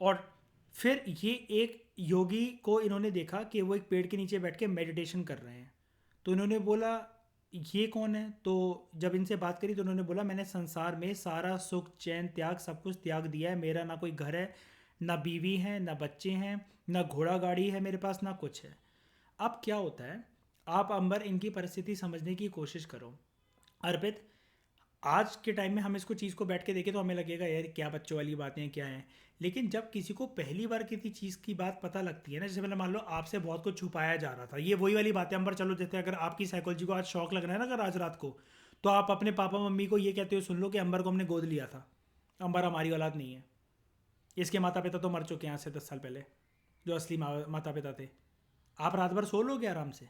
और फिर ये एक योगी को इन्होंने देखा कि वो एक पेड़ के नीचे बैठ के मेडिटेशन कर रहे हैं। तो इन्होंने बोला ये कौन है? तो जब इनसे बात करी तो उन्होंने बोला मैंने संसार में सारा सुख चैन त्याग सब कुछ त्याग दिया है, मेरा ना कोई घर है, ना बीवी है, ना बच्चे हैं, ना घोड़ा गाड़ी है मेरे पास, ना कुछ है। अब क्या होता है, आप अंबर इनकी परिस्थिति समझने की कोशिश करो। अर्पित, आज के टाइम में हम इसको चीज़ को बैठ के देखें तो हमें लगेगा यार क्या बच्चों वाली बातें हैं, क्या हैं। लेकिन जब किसी को पहली बार किसी चीज़ की बात पता लगती है ना, जैसे मैंने मान लो आपसे बहुत कुछ छुपाया जा रहा था, ये वही वाली बातें अंबर, चलो जैसे अगर आपकी साइकोलॉजी को आज शौक लग रहा है ना अगर आज रात को, तो आप अपने पापा मम्मी को ये कहते हो सुन लो कि अंबर को हमने गोद लिया था, अंबर हमारी औलाद नहीं है, इसके माता पिता तो मर चुके हैं आज से 10 साल पहले, जो असली माता पिता थे। आप रात भर सो लोगे आराम से।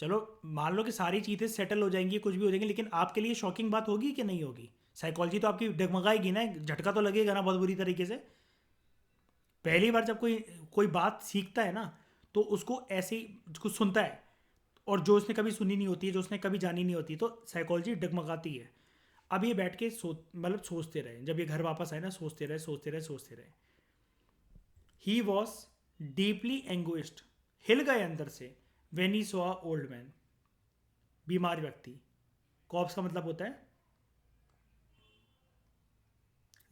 चलो मान लो कि सारी चीज़ें सेटल हो जाएंगी, कुछ भी हो जाएंगी, लेकिन आपके लिए शॉकिंग बात होगी कि नहीं होगी? साइकोलॉजी तो आपकी डगमगाएगी ना, एक झटका तो लगेगा ना बहुत बुरी तरीके से। पहली बार जब कोई कोई बात सीखता है ना, तो उसको ऐसे ही कुछ सुनता है, और जो उसने कभी सुनी नहीं होती है, जो उसने कभी जानी नहीं होती, तो साइकोलॉजी डगमगाती है। अब ये बैठ के मतलब सोचते रहे, जब ये घर वापस आए ना, सोचते रहे सोचते रहे सोचते रहे। ही वॉज डीपली एंगुइस्ड, हिल गए अंदर से, when he saw old man, बीमार व्यक्ति। कॉप्स का मतलब होता है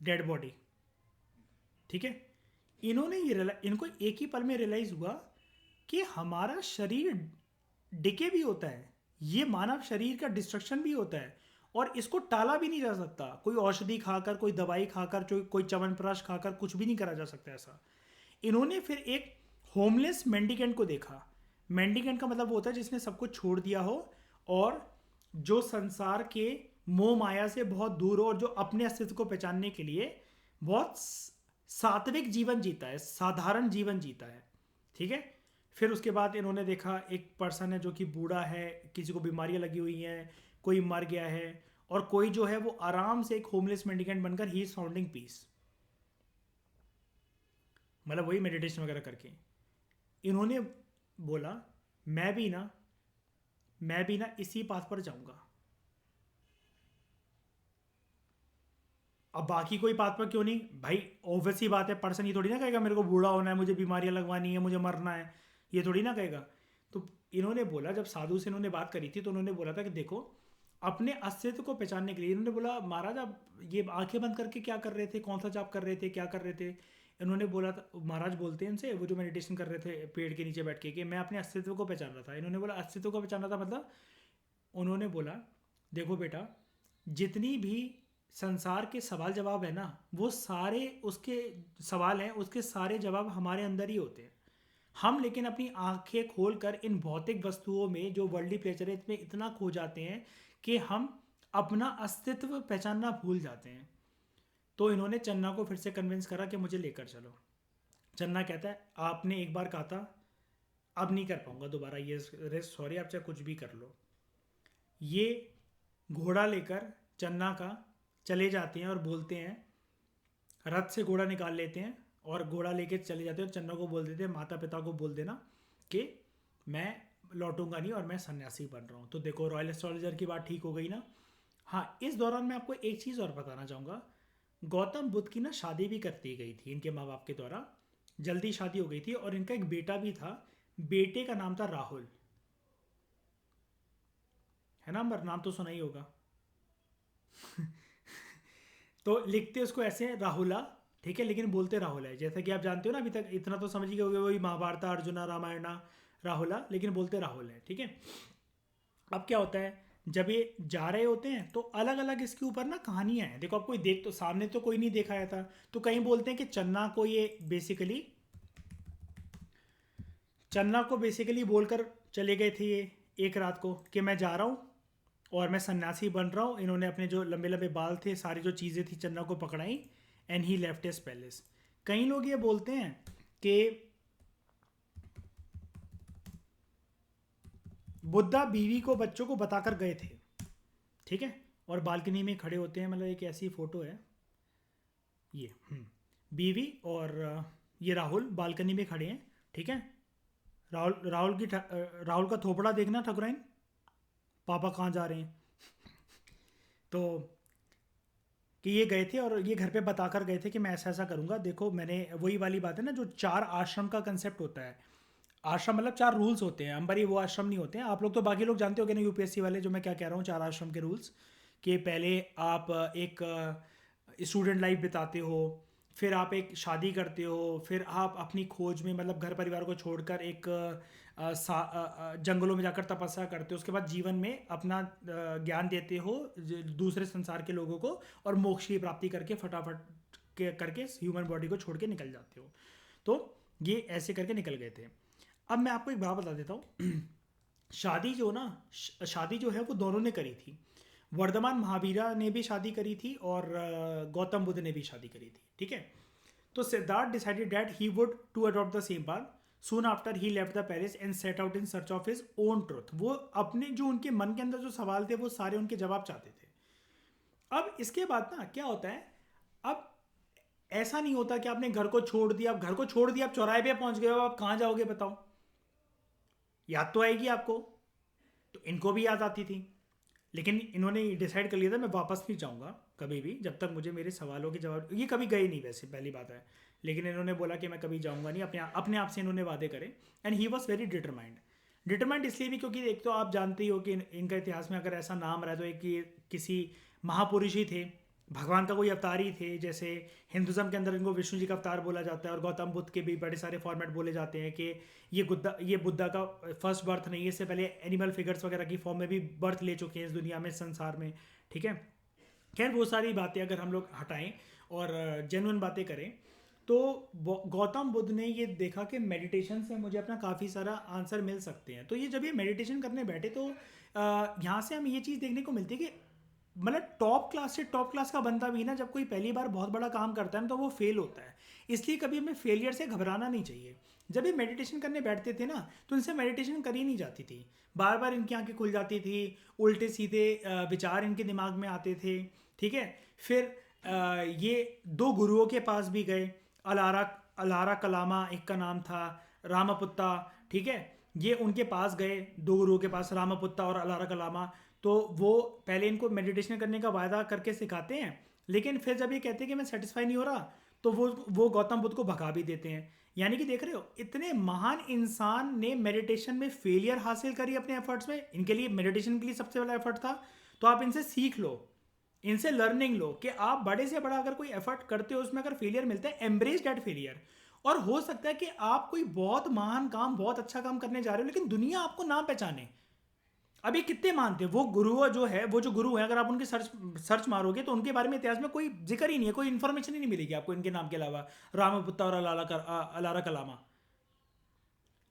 डेड बॉडी, ठीक है। इन्होंने ये इनको एक ही पल में रियलाइज हुआ कि हमारा शरीर डिके भी होता है, ये मानव शरीर का डिस्ट्रक्शन भी होता है, और इसको टाला भी नहीं जा सकता। कोई औषधि खाकर, कोई दवाई खाकर, कोई च्यवनप्राश खाकर कुछ भी नहीं करा जा सकता ऐसा। इन्होंने फिर एक होमलेस मेंडिकेंट को देखा। मेंडिकेंट का मतलब वो होता है जिसने सब कुछ छोड़ दिया हो, और जो संसार के मोह माया से बहुत दूर हो, और जो अपने अस्तित्व को पहचानने के लिए बहुत सात्विक जीवन जीता है, साधारण जीवन जीता है, ठीक है। फिर उसके बाद इन्होंने देखा एक पर्सन है जो कि बूढ़ा है, किसी को बीमारियां लगी हुई हैं, कोई मर गया है, और कोई जो है वो आराम से एक होमलेस मेंडिकेंट बनकर ही इज फाउंडिंग पीस, मतलब वही मेडिटेशन वगैरह करके। इन्होंने बोला मैं भी ना मैं भी ना इसी पाथ पर जाऊंगा। अब बाकी कोई बात पर क्यों नहीं भाई, ऑब्वियस ही बात है, पर्सन ये थोड़ी ना कहेगा मेरे को बूढ़ा होना है, मुझे बीमारियां लगवानी है, मुझे मरना है, ये थोड़ी ना कहेगा। तो इन्होंने बोला, जब साधु से इन्होंने बात करी थी तो उन्होंने बोला था कि देखो, अपने अस्तित्व को पहचानने के लिए इन्होंने बोला महाराज आप ये आंखें बंद करके क्या कर रहे थे, कौन सा जाप कर रहे थे, क्या कर रहे थे? इन्होंने बोला था, महाराज बोलते हैं इनसे, वो जो मेडिटेशन कर रहे थे पेड़ के नीचे बैठ के, कि मैं अपने अस्तित्व को पहचान रहा था। इन्होंने बोला अस्तित्व को पहचान रहा था मतलब? उन्होंने बोला देखो बेटा, जितनी भी संसार के सवाल जवाब है ना, वो सारे उसके सवाल हैं, उसके सारे जवाब हमारे अंदर ही होते हैं। हम लेकिन अपनी आंखें खोलकर इन भौतिक वस्तुओं में, जो वर्ल्डली प्लेजर है, इसमें इतना खो जाते हैं कि हम अपना अस्तित्व पहचानना भूल जाते हैं। तो इन्होंने चन्ना को फिर से कन्विंस करा कि मुझे लेकर चलो। चन्ना कहता है आपने एक बार कहा था, अब नहीं कर पाऊंगा दोबारा ये रेस्ट, सॉरी, आप चाहे कुछ भी कर लो। ये घोड़ा लेकर चन्ना का चले जाते हैं और बोलते हैं, रथ से घोड़ा निकाल लेते हैं और घोड़ा लेके चले जाते हैं, और चन्ना को बोल देते हैं माता पिता को बोल देना कि मैं लौटूंगा नहीं और मैं सन्यासी बन रहा हूँ। तो देखो रॉयल एस्ट्रोलॉजर की बात ठीक हो गई ना। हाँ, इस दौरान मैं आपको एक चीज़ और बताना चाहूँगा। गौतम बुद्ध की ना शादी भी कर दी गई थी इनके माँ बाप के द्वारा, जल्दी शादी हो गई थी, और इनका एक बेटा भी था। बेटे का नाम था राहुल, है ना, नाम तो सुना ही होगा। तो लिखते उसको ऐसे राहुला, ठीक है, लेकिन बोलते राहुल है, जैसा कि आप जानते हो ना, अभी तक इतना तो समझ गए होगे, वही महाभारत अर्जुना रामायणा राहुला, लेकिन बोलते राहुल है, ठीक है। अब क्या होता है, जब ये जा रहे होते हैं तो अलग अलग इसके ऊपर ना कहानियां हैं। देखो, अब कोई देख तो सामने तो कोई नहीं दिखाया था, तो कहीं बोलते हैं कि चन्ना को बेसिकली बोलकर चले गए थे ये एक रात को कि मैं जा रहा हूँ और मैं सन्यासी बन रहा हूँ। इन्होंने अपने जो लंबे लंबे बाल थे, सारी जो चीज़ें थी, चन्ना को पकड़ाई, and he left his palace. कई लोग ये बोलते हैं कि बुद्धा बीवी को बच्चों को बताकर गए थे, ठीक है। और बालकनी में खड़े होते हैं, मतलब एक ऐसी फोटो है ये, बीवी और ये राहुल बालकनी में खड़े हैं, ठीक है। राहुल का थोपड़ा देखना ठकुराइन, पापा कहाँ जा रहे हैं। तो कि ये गए थे और ये घर पे बताकर गए थे कि मैं ऐसा ऐसा करूँगा। देखो, मैंने वही वाली बात है ना, जो 4 आश्रम का कंसेप्ट होता है, आश्रम मतलब 4 रूल्स होते हैं, अंबरी वो आश्रम नहीं होते हैं। आप लोग तो, बाकी लोग जानते होगे ना यूपीएससी वाले, जो मैं क्या कह रहा हूँ, 4 आश्रम के रूल्स। कि पहले आप एक स्टूडेंट लाइफ बिताते हो, फिर आप एक शादी करते हो, फिर आप अपनी खोज में मतलब घर परिवार को छोड़कर एक जंगलों में जाकर तपस्या करते हो, उसके बाद जीवन में अपना ज्ञान देते हो दूसरे संसार के लोगों को, और मोक्ष की प्राप्ति करके फटाफट करके ह्यूमन बॉडी को छोड़ के निकल जाते हो। तो ये ऐसे करके निकल गए थे। अब मैं आपको एक बात बता देता हूँ। शादी जो ना, शादी जो है वो दोनों ने करी थी। वर्धमान महावीरा ने भी शादी करी थी और गौतम बुद्ध ने भी शादी करी थी, ठीक है। तो Siddhartha decided that he would to adopt the same path. Soon after he left the Paris and set out in search of his own truth. वो अपने जो उनके मन के अंदर जो सवाल थे वो सारे उनके जवाब चाहते थे। अब इसके बाद ना क्या होता है, अब ऐसा नहीं होता कि आपने घर को छोड़ दिया, अब घर को छोड़ दिया, आप चौराहे पे पहुंच गए हो, आप कहाँ जाओगे बताओ? याद तो आएगी आपको। तो इनको भी याद आती थी, लेकिन इन्होंने डिसाइड कर लिया था मैं वापस नहीं जाऊंगा कभी भी, जब तक मुझे मेरे सवालों के जवाब, ये कभी गए नहीं वैसे, पहली बात है। लेकिन इन्होंने बोला कि मैं कभी जाऊंगा नहीं, अपने आप से इन्होंने वादे करे। And he was very determined. Determined इसलिए भी क्योंकि एक तो आप जानते ही हो कि इनका इतिहास में अगर ऐसा नाम रहा तो एक ये किसी महापुरुष ही थे, भगवान का कोई अवतार ही थे। जैसे हिंदुज़म के अंदर इनको विष्णु जी का अवतार बोला जाता है, और गौतम बुद्ध के भी बड़े सारे फॉर्मेट बोले जाते हैं कि ये बुद्धा का फर्स्ट बर्थ नहीं है, इससे पहले एनिमल फिगर्स वगैरह की फॉर्म में भी बर्थ ले चुके हैं इस दुनिया में, संसार में, ठीक है। खैर वो सारी बातें अगर हम लोग हटाएं और जेन्युइन बातें करें, तो गौतम बुद्ध ने ये देखा कि मेडिटेशन से मुझे अपना काफ़ी सारा आंसर मिल सकते हैं। तो ये जब ये मेडिटेशन करने बैठे तो यहाँ से हमें ये चीज़ देखने को मिलती है कि मतलब टॉप क्लास से टॉप क्लास का बंदा भी ना, जब कोई पहली बार बहुत बड़ा काम करता है ना, तो वो फेल होता है। इसलिए कभी हमें फेलियर से घबराना नहीं चाहिए। जब ये मेडिटेशन करने बैठते थे ना, तो इनसे मेडिटेशन करी नहीं जाती थी, बार बार इनकी आंखें खुल जाती थी, उल्टे सीधे विचार इनके दिमाग में आते थे, ठीक है। फिर ये 2 गुरुओं के पास भी गए। अलारा अलारा कलामा एक का नाम था, रामापुत्ता, ठीक है। ये उनके पास गए 2 गुरुओं के पास, रामापुत्ता और अलारा कलामा। तो वो पहले इनको मेडिटेशन करने का वायदा करके सिखाते हैं, लेकिन फिर जब ये कहते हैं कि मैं सेटिस्फाई नहीं हो रहा, तो वो गौतम बुद्ध को भगा भी देते हैं। यानी कि देख रहे हो, इतने महान इंसान ने मेडिटेशन में फेलियर हासिल करी अपने एफर्ट्स में। इनके लिए मेडिटेशन के लिए सबसे बड़ा एफर्ट था। तो आप इनसे सीख लो, इनसे लर्निंग लो कि आप बड़े से बड़ा अगर कोई एफर्ट करते हो, उसमें अगर फेलियर मिलता है, एम्ब्रेस दैट फेलियर। और हो सकता है कि आप कोई बहुत महान काम, बहुत अच्छा काम करने जा रहे हो, लेकिन दुनिया आपको ना पहचाने। अभी कितने मानते हैं वो गुरु जो है, वो जो गुरु है, अगर आप उनके सर्च मारोगे तो उनके बारे में इतिहास में कोई जिक्र ही नहीं है, कोई इन्फॉर्मेशन ही नहीं मिलेगी आपको इनके नाम के अलावा, रामापुत्ता और अलारा कलामा।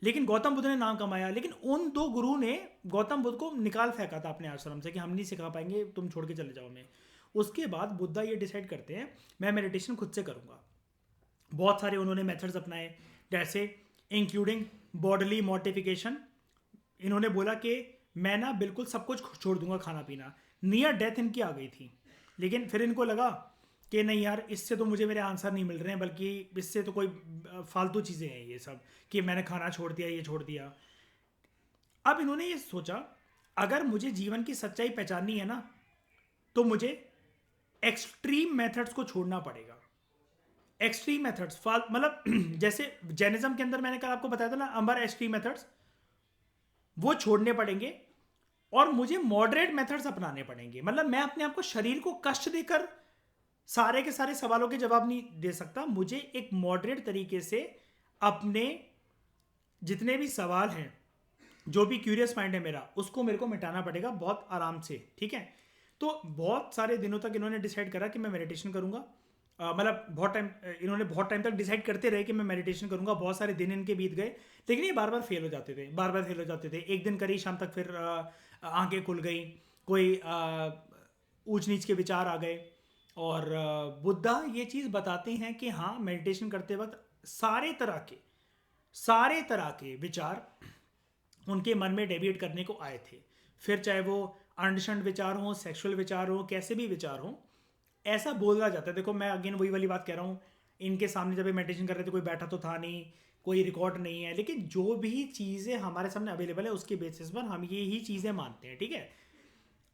लेकिन गौतम बुद्ध ने नाम कमाया, लेकिन उन 2 गुरु ने गौतम बुद्ध को निकाल फेंका था अपने आश्रम से कि हम नहीं सिखा पाएंगे, तुम छोड़ के चले जाओ मैं। उसके बाद बुद्धा ये डिसाइड करते हैं मैं मेडिटेशन खुद से करूँगा। बहुत सारे उन्होंने मेथड्स अपनाए, जैसे इंक्लूडिंग बॉडली मॉडिफिकेशन। इन्होंने बोला कि मैं ना बिल्कुल सब कुछ छोड़ दूंगा, खाना पीना। नियर डेथ इनकी आ गई थी, लेकिन फिर इनको लगा कि नहीं यार, इससे तो मुझे मेरे आंसर नहीं मिल रहे हैं, बल्कि इससे तो कोई फालतू चीज़ें हैं ये सब, कि मैंने खाना छोड़ दिया, ये छोड़ दिया। अब इन्होंने ये सोचा, अगर मुझे जीवन की सच्चाई पहचाननी है ना, तो मुझे एक्सट्रीम मेथड्स को छोड़ना पड़ेगा। एक्सट्रीम मेथड्स मतलब जैसे जैनिज्म के अंदर मैंने कल आपको बताया था ना, अंबर एक्सट्रीम मेथड्स, वो छोड़ने पड़ेंगे। और मुझे मॉडरेट मेथड्स अपनाने पड़ेंगे। मतलब मैं अपने आप को शरीर को कष्ट देकर सारे के सारे सवालों के जवाब नहीं दे सकता। मुझे एक मॉडरेट तरीके से अपने जितने भी सवाल हैं, जो भी क्यूरियस माइंड है मेरा, उसको मेरे को मिटाना पड़ेगा बहुत आराम से, ठीक है। तो बहुत सारे दिनों तक इन्होंने डिसाइड करा कि मैं मेडिटेशन करूंगा। मतलब इन्होंने बहुत टाइम तक डिसाइड करते रहे कि मैं मेडिटेशन करूंगा। बहुत सारे दिन इनके बीत गए, लेकिन ये बार बार फेल हो जाते थे, बार बार फेल हो जाते थे। एक दिन करी, शाम तक फिर आंखें खुल गई, कोई ऊंच नीच के विचार आ गए। और बुद्धा ये चीज़ बताते हैं कि हाँ, मेडिटेशन करते वक्त सारे तरह के विचार उनके मन में डेविएट करने को आए थे। फिर चाहे वो अनडिशन्ड विचार हों, सेक्सुअल विचार हों, कैसे भी विचार हों, ऐसा बोला जाता है। देखो, मैं अगेन वही वाली बात कह रहा हूँ, इनके सामने जब ये मेडिटेशन कर रहे थे कोई बैठा तो था नहीं, कोई रिकॉर्ड नहीं है, लेकिन जो भी चीज़ें हमारे सामने अवेलेबल है उसके बेसिस पर हम ये ही चीज़ें मानते हैं, ठीक है।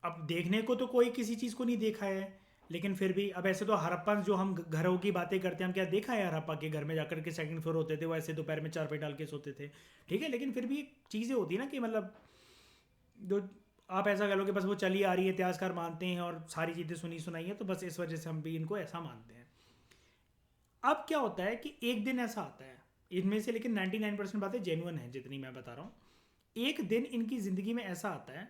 अब देखने को तो कोई किसी चीज़ को नहीं देखा है, लेकिन फिर भी अब ऐसे तो हड़प्पन जो हम घरों की बातें करते हैं, हम क्या देखा है हड़प्पा के घर में जाकर के सेकंड फ्लोर होते थे, वो ऐसे दोपहर में चारपाई डाल के सोते थे। ठीक है, लेकिन फिर भी चीज़ें होती है ना कि मतलब जो आप ऐसा कह लो कि बस वो चली आ रही है, इतिहासकार मानते हैं और सारी चीज़ें सुनी सुनाई है, तो बस इस वजह से हम भी इनको ऐसा मानते हैं। अब क्या होता है कि एक दिन ऐसा आता है इनमें से, लेकिन 99% बातें जेन्युइन है जितनी मैं बता रहा हूँ। एक दिन इनकी ज़िंदगी में ऐसा आता है,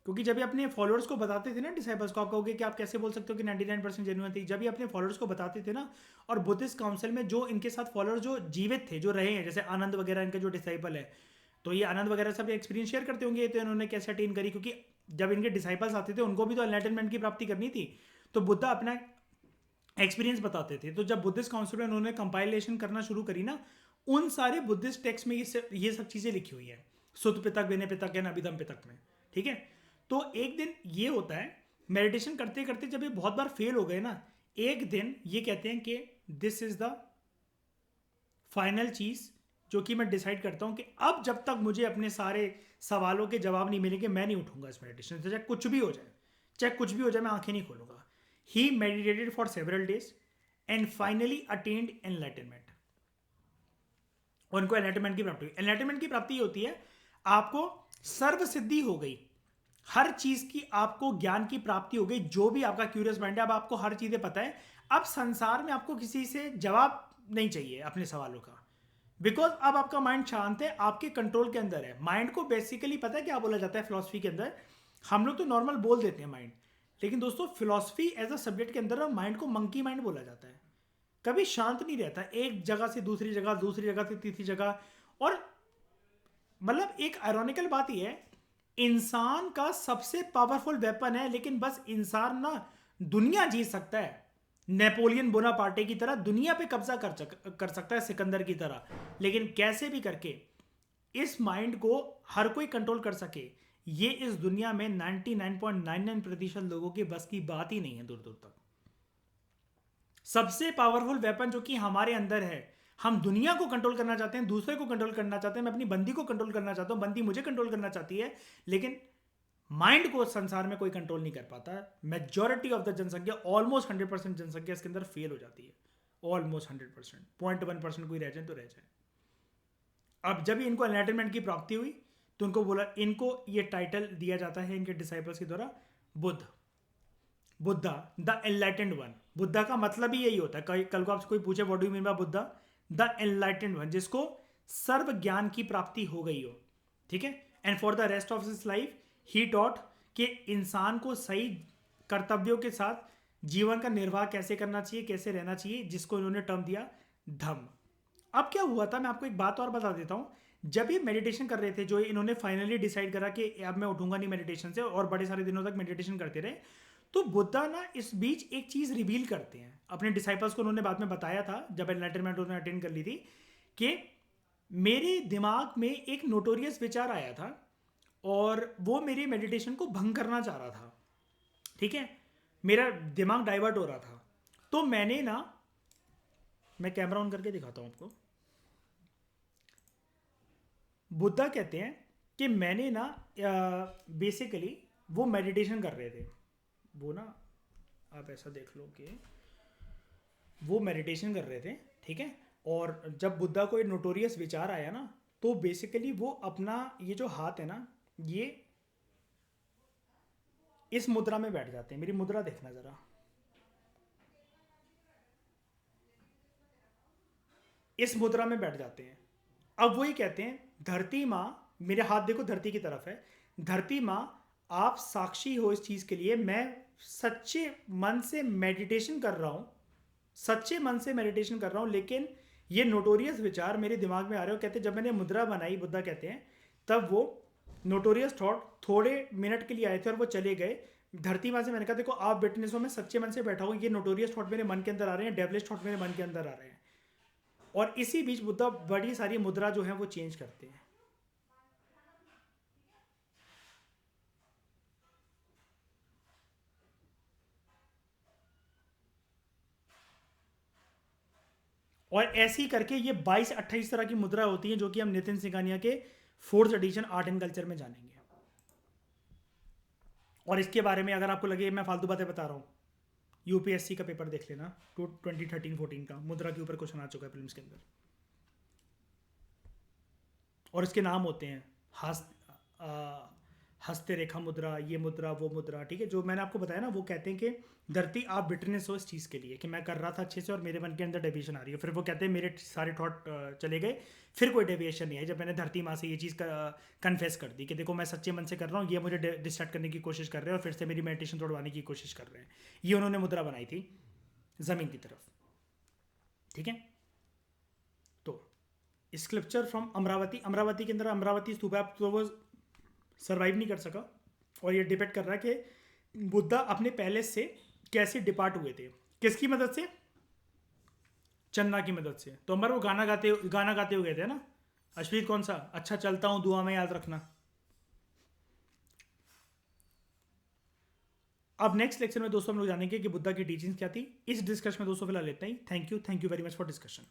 क्योंकि जब ये अपने फॉलोअर्स को बताते थे ना, डिसाइबल्स को, आप कहोगे कि आप कैसे बोल सकते हो कि 99% जेन्युइन थी, जब ये अपने फॉलोअर्स को बताते थे ना, और बुद्धिस्ट काउंसिल में जो इनके साथ फॉलोअर्स जो जीवित थे, जो रहे हैं, जैसे आनंद वगैरह इनके जो डिसाइबल है, तो ये आनंद वगैरह सब एक्सपीरियंस शेयर करते होंगे तो इन्होंने कैसे अटेन करी, क्योंकि जब इनके डिसाइबल्स आते थे उनको भी तो एनलाइटनमेंट की प्राप्ति करनी थी, तो बुद्धा अपना एक्सपीरियंस बताते थे। तो जब बुद्धिस्ट काउंसिल में उन्होंने कंपाइलेशन करना शुरू करी ना, उन सारे बुद्धिस्ट टेक्स्ट में ये सब चीज़ें लिखी हुई है, सुत पितक विनय पितक एंड अभिधम पितक में। ठीक है, तो एक दिन ये होता है, मेडिटेशन करते करते जब ये बहुत बार फेल हो गए ना, एक दिन ये कहते हैं कि दिस इज द फाइनल चीज़ जो कि मैं डिसाइड करता हूं कि अब जब तक मुझे अपने सारे सवालों के जवाब नहीं मिलेंगे, मैं नहीं उठूंगा इस मेडिटेशन से, चाहे कुछ भी हो जाए, चाहे कुछ भी हो जाए, मैं आंखें नहीं खोलूंगा। He meditated for several days and finally attained enlightenment. और उनको एनलाइटनमेंट की प्राप्ति हुई। एनलाइटनमेंट की प्राप्ति होती है आपको सर्व सिद्धि हो गई, हर चीज की आपको ज्ञान की प्राप्ति हो गई, जो भी आपका क्यूरियस माइंड है, अब आपको हर चीजें पता है। अब संसार में आपको किसी से जवाब नहीं चाहिए अपने सवालों का, बिकॉज अब आपका माइंड शांत है, आपके कंट्रोल के अंदर है। माइंड को बेसिकली पता है क्या बोला जाता है फिलॉसफी के अंदर, हम लोग तो नॉर्मल बोल देते हैं माइंड, लेकिन दोस्तों फिलॉसफी एज अ सब्जेक्ट के अंदर माइंड को मंकी माइंड बोला जाता है। कभी शांत नहीं रहता, एक जगह से दूसरी जगह, दूसरी जगह से तीसरी जगह। और मतलब एक आयरॉनिकल बात यह है, इंसान का सबसे पावरफुल वेपन है, लेकिन बस इंसान ना दुनिया जीत सकता है, नेपोलियन बोनापार्टे की तरह दुनिया पे कब्जा कर सकता है, सिकंदर की तरह, लेकिन कैसे भी करके इस माइंड को हर कोई कंट्रोल कर सके, ये इस दुनिया में 99.99% लोगों के बस की बात ही नहीं है दूर दूर तक। सबसे पावरफुल वेपन जो कि हमारे अंदर है, हम दुनिया को कंट्रोल करना चाहते हैं, दूसरे को कंट्रोल करना चाहते हैं, मैं अपनी बंदी को कंट्रोल करना चाहता हूं, बंदी मुझे कंट्रोल करना चाहती है, लेकिन माइंड को संसार में कोई कंट्रोल नहीं कर पाता। मेजॉरिटी ऑफ द जनसंख्या, ऑलमोस्ट 100% जनसंख्या इसके अंदर फेल हो जाती है, ऑलमोस्ट 100%, 0.1% कोई रह जाए तो रह जाए। अब जब इनको एनलाइटनमेंट की प्राप्ति हुई, तो उनको बोला, इनको ये टाइटल दिया जाता है इनके डिसाइपल्स के द्वारा, Buddha, Buddha the enlightened one. Buddha का मतलब ही यही होता है, कल को आपसे कोई पूछे what do you mean by Buddha, the enlightened one, जिसको सर्व ज्ञान की प्राप्ति हो गई हो। ठीक है, and for the rest of his life he taught कि इंसान को सही कर्तव्यों के साथ जीवन का निर्वाह कैसे करना चाहिए, कैसे रहना चाहिए, जिसको इन्होंने टर्म दिया धम्म। अब क्या हुआ था, मैं आपको एक बात और बता देता हूं। जब ये मेडिटेशन कर रहे थे, जो इन्होंने फाइनली डिसाइड करा कि अब मैं उठूंगा नहीं मेडिटेशन से, और बड़े सारे दिनों तक मेडिटेशन करते रहे, तो बुद्धा ना इस बीच एक चीज रिवील करते हैं अपने डिसाइपल्स को। उन्होंने बाद में बताया था जब एनलाइटनमेंट उन्होंने अटेंड कर ली थी, कि मेरे दिमाग में एक नोटोरियस विचार आया था और वो मेरे मेडिटेशन को भंग करना चाह रहा था। ठीक है, मेरा दिमाग डाइवर्ट हो रहा था, तो मैंने ना, मैं कैमरा ऑन करके दिखाता हूं आपको। बुद्धा कहते हैं कि मैंने ना बेसिकली वो मेडिटेशन कर रहे थे, वो ना आप ऐसा देख लो कि वो मेडिटेशन कर रहे थे। ठीक है, और जब बुद्धा को ये नोटोरियस विचार आया ना, तो बेसिकली वो अपना ये जो हाथ है ना, ये इस मुद्रा में बैठ जाते हैं। मेरी मुद्रा देखना जरा, इस मुद्रा में बैठ जाते हैं। अब वही कहते हैं, धरती माँ, मेरे हाथ देखो धरती की तरफ है, धरती माँ आप साक्षी हो इस चीज के लिए, मैं सच्चे मन से मेडिटेशन कर रहा हूं, सच्चे मन से मेडिटेशन कर रहा हूं, लेकिन ये नोटोरियस विचार मेरे दिमाग में आ रहे हो। कहते जब मैंने मुद्रा बनाई, बुद्धा कहते हैं, तब वो नोटोरियस थॉट थोड़े मिनट के लिए आए थे और वो चले गए। धरती माँ से मैंने कहा देखो आप विटनेस हो, मैं सच्चे मन से बैठा हूँ, ये नोटोरियस थॉट मेरे मन के अंदर आ रहे हैं, डेवलिश थॉट मेरे मन के अंदर आ रहे हैं। और इसी बीच बुद्धा बड़ी सारी मुद्रा जो है वो चेंज करते हैं। और ऐसे ही करके ये 22-28 तरह की मुद्रा होती हैं, जो कि हम नितिन सिंघानिया के 4th addition art and culture में जानेंगे। और इसके बारे में अगर आपको लगे मैं फालतू बातें बता रहा हूँ, यूपीएससी का पेपर देख लेना 2013-14 का, मुद्रा के ऊपर क्वेश्चन आ चुका है फिल्म्स के अंदर। और इसके नाम होते हैं हस्ते रेखा मुद्रा, ये मुद्रा, वो मुद्रा, ठीक है। जो मैंने आपको बताया ना, वो कहते हैं कि धरती आप विटनेस हो इस चीज़ के लिए कि मैं कर रहा था अच्छे से और मेरे मन के अंदर डेविएशन आ रही है। फिर वो कहते हैं मेरे सारे थॉट चले गए, फिर कोई डेविएशन नहीं है। जब मैंने धरती माँ से ये चीज़ कन्फेस कर दी कि देखो मैं सच्चे मन से कर रहा हूँ, ये मुझे डिस्ट्रैक्ट करने की कोशिश कर रहे हैं और फिर से मेरी मेडिटेशन तोड़वाने की कोशिश कर रहे हैं, ये उन्होंने मुद्रा बनाई थी ज़मीन की तरफ, ठीक है। तो स्क्रिप्चर फ्रॉम अमरावती, अमरावती के अंदर अमरावती स्तूप है, तो वो सर्वाइव नहीं कर सका और ये डिपेक्ट कर रहा है कि बुद्धा अपने पैलेस से कैसे डिपार्ट हुए थे, किसकी मदद से, चन्ना की मदद से। तो अमर वो गाना गाते हुए गए थे ना, अश्वीत कौन सा, अच्छा चलता हूँ दुआ में याद रखना। अब नेक्स्ट लेक्चर में दोस्तों हम लोग जानेंगे कि बुद्धा की टीचिंग्स क्या थी। इस डिस्कशन में दोस्तों फिलहाल लेते हैं। Thank you very much for discussion.